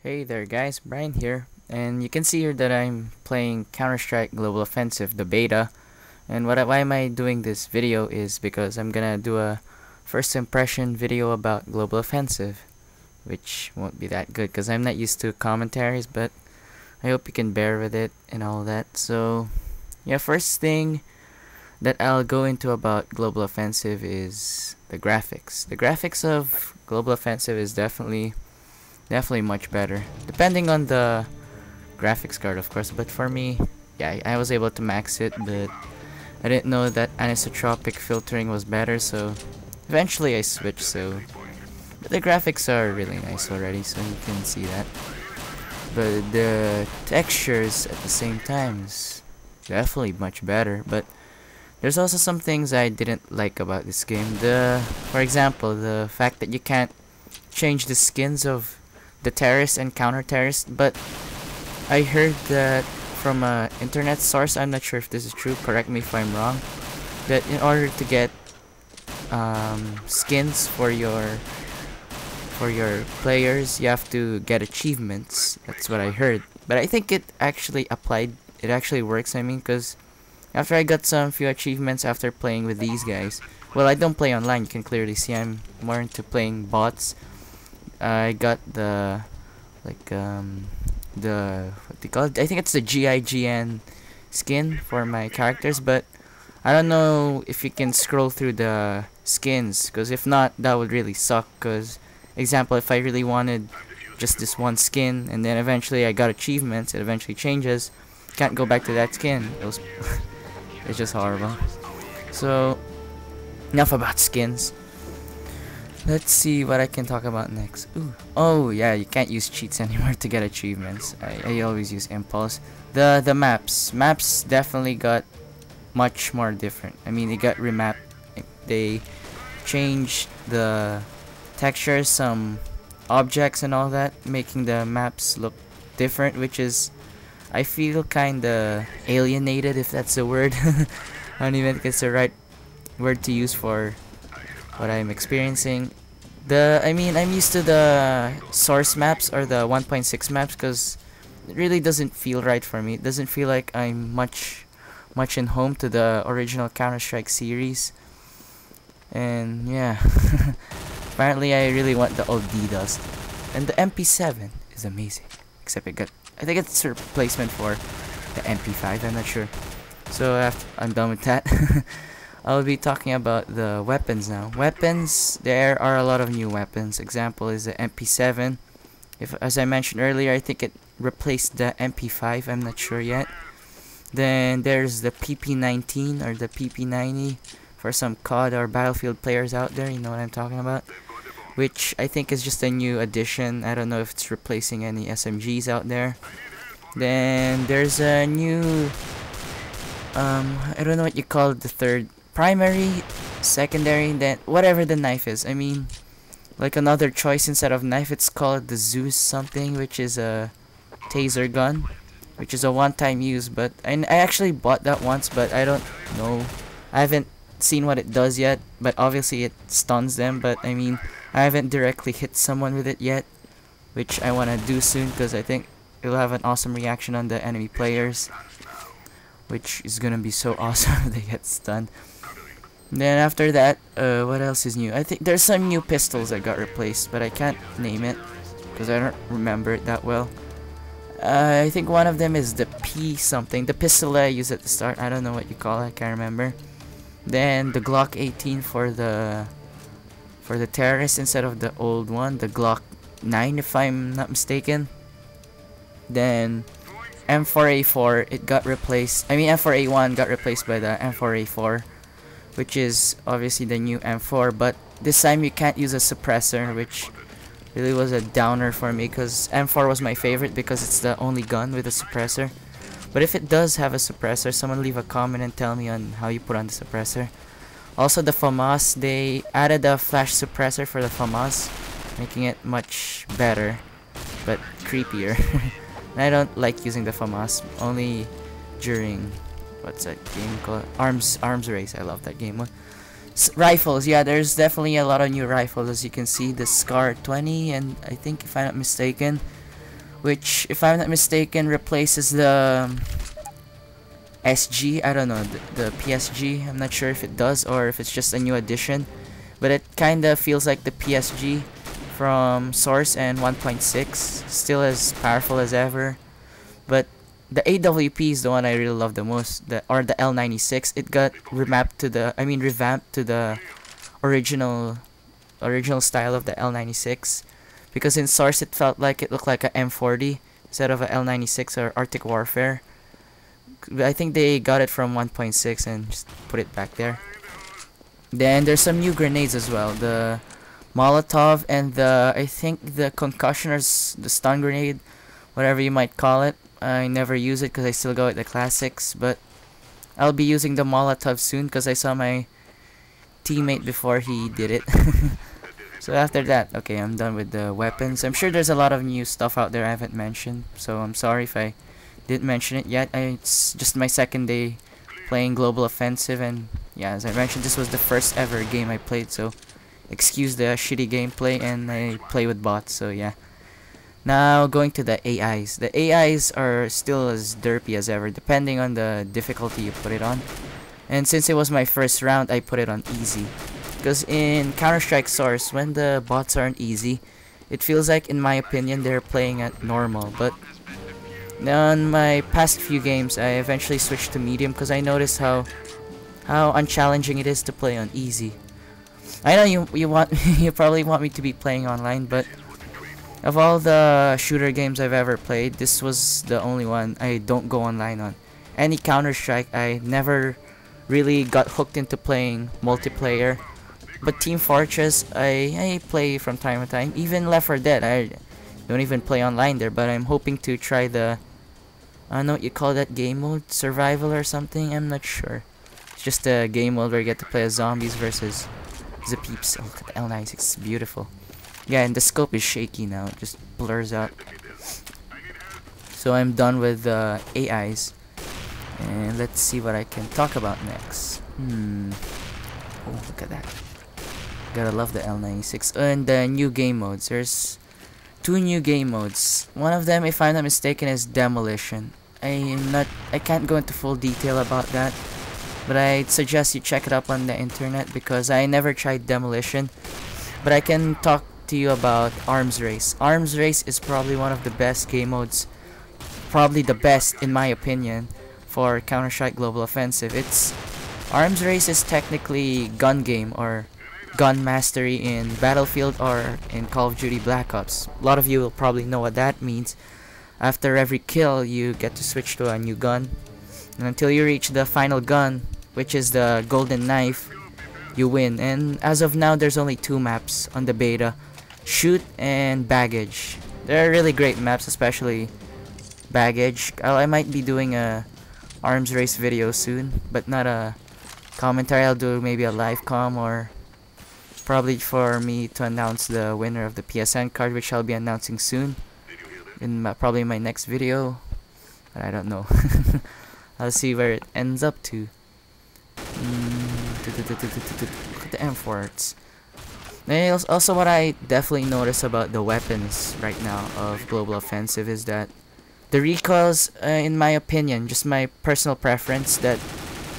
Hey there guys, Brian here, and you can see here that I'm playing Counter-Strike Global Offensive, the beta. And why am I doing this video is because I'm gonna do a first impression video about Global Offensive, which won't be that good because I'm not used to commentaries, but I hope you can bear with it and all that. So yeah, first thing that I'll go into about Global Offensive is the graphics. The graphics of Global Offensive is definitely much better, depending on the graphics card, of course. But for me, yeah, I was able to max it, but I didn't know that anisotropic filtering was better, so eventually I switched. But the graphics are really nice already, so you can see that. But the textures at the same time is definitely much better. But there's also some things I didn't like about this game. For example, the fact that you can't change the skins of the terrorist and counter-terrorist, but I heard that from a internet source, I'm not sure if this is true, correct me if I'm wrong, that in order to get skins for your players, you have to get achievements. That's what I heard, but I think it actually works, I mean, because after I got some few achievements after playing with these guys, well, I don't play online, you can clearly see I'm more into playing bots. I got the what they call it? I think it's the GIGN skin for my characters, but I don't know if you can scroll through the skins, because if not, that would really suck. Because example, if I really wanted just this one skin and then eventually I got achievements, it eventually changes, can't go back to that skin. It's just horrible. So enough about skins. Let's see what I can talk about next. Ooh. Oh yeah, you can't use cheats anymore to get achievements. I always use impulse. The maps definitely got much more different. I mean, they got remapped. They changed the textures, some objects and all that, making the maps look different, which is, I feel kinda alienated, if that's a word. I don't even think it's the right word to use for what I'm experiencing. I mean, I'm used to the source maps or the 1.6 maps because it really doesn't feel right for me. It doesn't feel like I'm much in home to the original Counter-Strike series. And yeah, apparently I really want the old DDoS. And the MP7 is amazing, except I think it's a replacement for the MP5, I'm not sure. So after I'm done with that, I'll be talking about the weapons now. Weapons, there are a lot of new weapons. Example is the MP7. As I mentioned earlier, I think it replaced the MP5, I'm not sure yet. Then there's the PP19 or the PP90 for some COD or Battlefield players out there, you know what I'm talking about. Which I think is just a new addition. I don't know if it's replacing any SMGs out there. Then there's a new I don't know what you call the third, primary, secondary, then whatever the knife is. I mean, like another choice instead of knife, it's called the Zeus something, which is a taser gun, which is a one-time use. But I actually bought that once, but I don't know, I haven't seen what it does yet. But obviously it stuns them, but I mean, I haven't directly hit someone with it yet, which I want to do soon because I think it'll have an awesome reaction on the enemy players, which is gonna be so awesome if they get stunned. Then after that, what else is new? I think there's some new pistols that got replaced, but I can't name it because I don't remember it that well. I think one of them is the P something, the pistol I used at the start. I don't know what you call it, I can't remember. Then the Glock 18 for the terrorists instead of the old one, the Glock 9 if I'm not mistaken. Then M4A4, it got replaced. I mean, M4A1 got replaced by the M4A4, which is obviously the new M4, but this time you can't use a suppressor, which really was a downer for me because M4 was my favorite because it's the only gun with a suppressor. But if it does have a suppressor, someone leave a comment and tell me on how you put on the suppressor. Also the FAMAS, they added a flash suppressor for the FAMAS, making it much better, but creepier. And I don't like using the FAMAS, only during, what's that game called? Arms Race. I love that game. Rifles, yeah, there's definitely a lot of new rifles. As you can see, the Scar 20, and I think, if I'm not mistaken, which, if I'm not mistaken, replaces the SG. I don't know, the PSG. I'm not sure if it does or if it's just a new addition, but it kinda feels like the PSG from Source and 1.6. Still as powerful as ever, but the AWP is the one I really love the most. The L96. It got revamped to the original style of the L96, because in Source it felt like it looked like a M40 instead of a L96 or Arctic Warfare. I think they got it from 1.6 and just put it back there. Then there's some new grenades as well. The Molotov and I think the concussion or the stun grenade, whatever you might call it. I never use it because I still go with the classics, but I'll be using the Molotov soon because I saw my teammate before he did it. So after that, okay, I'm done with the weapons. I'm sure there's a lot of new stuff out there I haven't mentioned, so I'm sorry if I didn't mention it yet. It's just my second day playing Global Offensive, and yeah, as I mentioned, this was the first ever game I played, so excuse the shitty gameplay, and I play with bots, so yeah. Now, going to the AIs. The AIs are still as derpy as ever, depending on the difficulty you put it on. And since it was my first round, I put it on easy. Because in Counter-Strike Source, when the bots aren't easy, it feels like, in my opinion, they're playing at normal. But on my past few games, I eventually switched to medium because I noticed how unchallenging it is to play on easy. I know you probably want me to be playing online, but of all the shooter games I've ever played, this was the only one I don't go online on. Any Counter-Strike, I never really got hooked into playing multiplayer. But Team Fortress, I play from time to time. Even Left 4 Dead, I don't even play online there, but I'm hoping to try the, I don't know what you call that game mode, survival or something, I'm not sure. It's just a game mode where you get to play as zombies versus the peeps. Oh, look at the L96, it's beautiful. Yeah, and the scope is shaky now, it just blurs out. So I'm done with the AIs. And let's see what I can talk about next. Oh, look at that. Gotta love the L96. And the new game modes. There's 2 new game modes. One of them, if I'm not mistaken, is Demolition. I can't go into full detail about that, but I'd suggest you check it up on the internet because I never tried Demolition. But I can talk to you about Arms Race. Arms Race is probably one of the best game modes, probably the best in my opinion, for Counter-Strike Global Offensive. Arms Race is technically gun game or gun mastery in Battlefield or in Call of Duty Black Ops. A lot of you will probably know what that means. After every kill, you get to switch to a new gun, and until you reach the final gun, which is the golden knife, you win. And as of now, there's only 2 maps on the beta: Shoot and Baggage. They're really great maps, especially Baggage. I might be doing a Arms Race video soon, but not a commentary. I'll do maybe a live com, or probably for me to announce the winner of the PSN card, which I'll be announcing soon in probably my next video, but I don't know. I'll see where it ends up to. Look at the M4s. And also, what I definitely notice about the weapons right now of Global Offensive is that the recoils, in my opinion, just my personal preference, that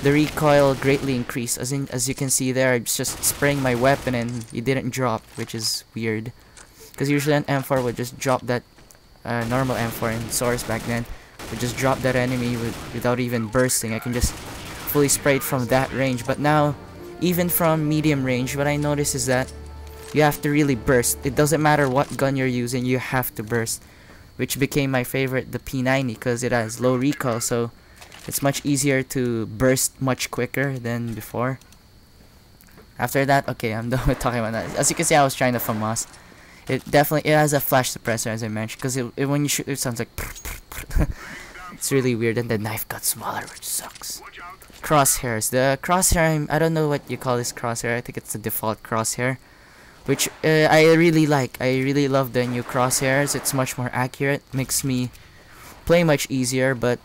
the recoil greatly increased. As you can see there, I'm just spraying my weapon and it didn't drop, which is weird. Because usually an M4 would just drop that, normal M4 in Source back then, would just drop that enemy without even bursting. I can just fully spray it from that range. But now, even from medium range, what I notice is that you have to really burst. It doesn't matter what gun you're using, you have to burst. Which became my favorite, the P90, because it has low recoil, so it's much easier to burst much quicker than before. After that, okay, I'm done with talking about that. As you can see, I was trying to FAMAS. It has a flash suppressor, as I mentioned, because when you shoot, it sounds like it's really weird, and the knife got smaller, which sucks. Crosshairs. The crosshair, I don't know what you call this crosshair. I think it's the default crosshair, which I really like. I really love the new crosshairs. It's much more accurate, makes me play much easier, but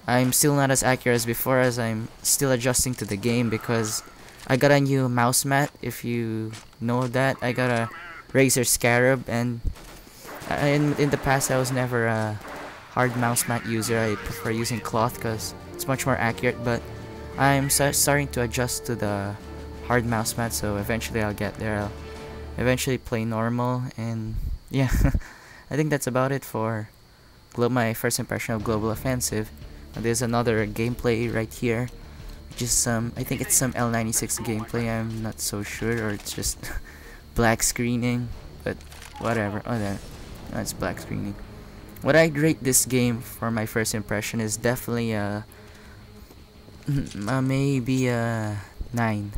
I'm still not as accurate as before, as I'm still adjusting to the game, because I got a new mouse mat. If you know that, I got a Razer Scarab, and In the past, I was never a hard mouse mat user. I prefer using cloth because it's much more accurate. But I'm starting to adjust to the hard mouse mat, so eventually I'll get there. I'll eventually play normal, and yeah, I think that's about it for my first impression of Global Offensive. There's another gameplay right here, which is I think it's some L96 gameplay. I'm not so sure, or it's just black screening, but whatever. Oh, that's black screening. What I'd rate this game for my first impression is definitely maybe a 9.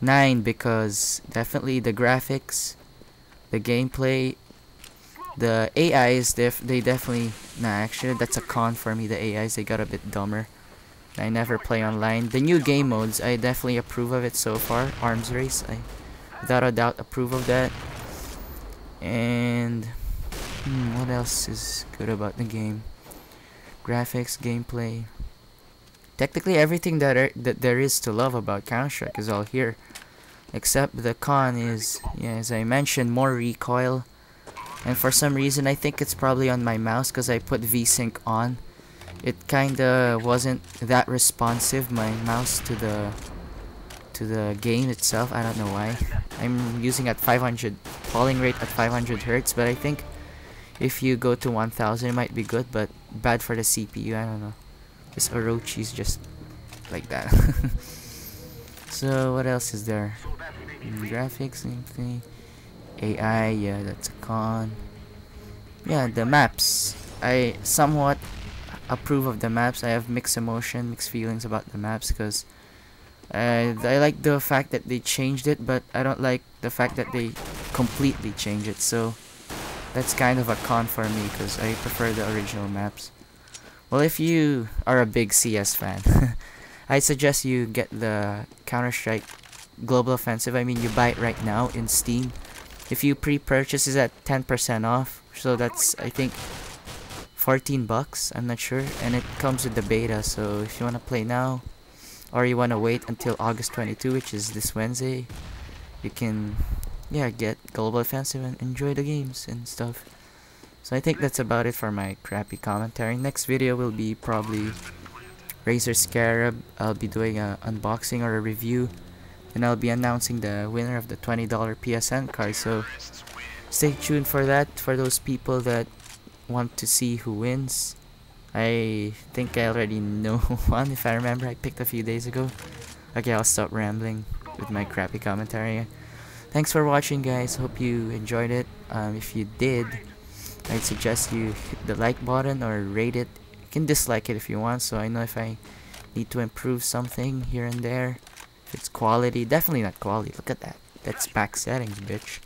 9 because definitely the graphics, the gameplay, the AIs, they definitely, actually that's a con for me. The AIs, they got a bit dumber. I never play online. The new game modes, I definitely approve of it so far. Arms Race, I without a doubt approve of that. And what else is good about the game? Graphics, gameplay. Technically everything that there is to love about Counter-Strike is all here. Except the con is, yeah, as I mentioned, more recoil. And for some reason, I think it's probably on my mouse because I put VSync on. It kinda wasn't that responsive, my mouse, to the game itself. I don't know why. I'm using at 500 polling rate at 500 Hertz, but I think if you go to 1000, it might be good, but bad for the CPU. I don't know. This Orochi's just like that. So what else is there? Graphics, gameplay, AI. Yeah, that's a con. Yeah, the maps. I somewhat approve of the maps. I have mixed feelings about the maps because I like the fact that they changed it, but I don't like the fact that they completely changed it. So that's kind of a con for me because I prefer the original maps. Well, if you are a big CS fan, I suggest you get the Counter-Strike Global Offensive. I mean, you buy it right now in Steam. If you pre-purchase, it's at 10% off. So that's, I think, 14 bucks. I'm not sure. And it comes with the beta. So if you want to play now, or you want to wait until August 22, which is this Wednesday, you can, yeah, get Global Offensive and enjoy the games and stuff. So I think that's about it for my crappy commentary. Next video will be probably Razer Scarab. I'll be doing an unboxing or a review, and I'll be announcing the winner of the $20 PSN card. So stay tuned for that. For those people that want to see who wins, I think I already know one, if I remember. I picked a few days ago. Okay, I'll stop rambling with my crappy commentary. Thanks for watching, guys. Hope you enjoyed it. If you did, I'd suggest you hit the like button or rate it. You can dislike it if you want, so I know if I need to improve something here and there. If it's quality, definitely not quality. Look at that. That's pack settings, bitch.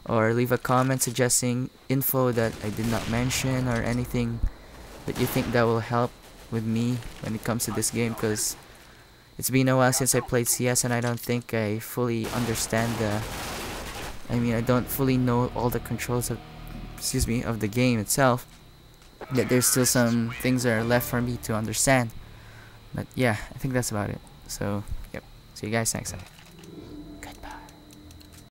Or leave a comment suggesting info that I did not mention or anything that you think that will help with me when it comes to this game, because it's been a while since I played CS and I don't think I fully understand I don't fully know all the controls of the game itself. That there's still some things that are left for me to understand. But yeah, I think that's about it. So, yep. See you guys next time.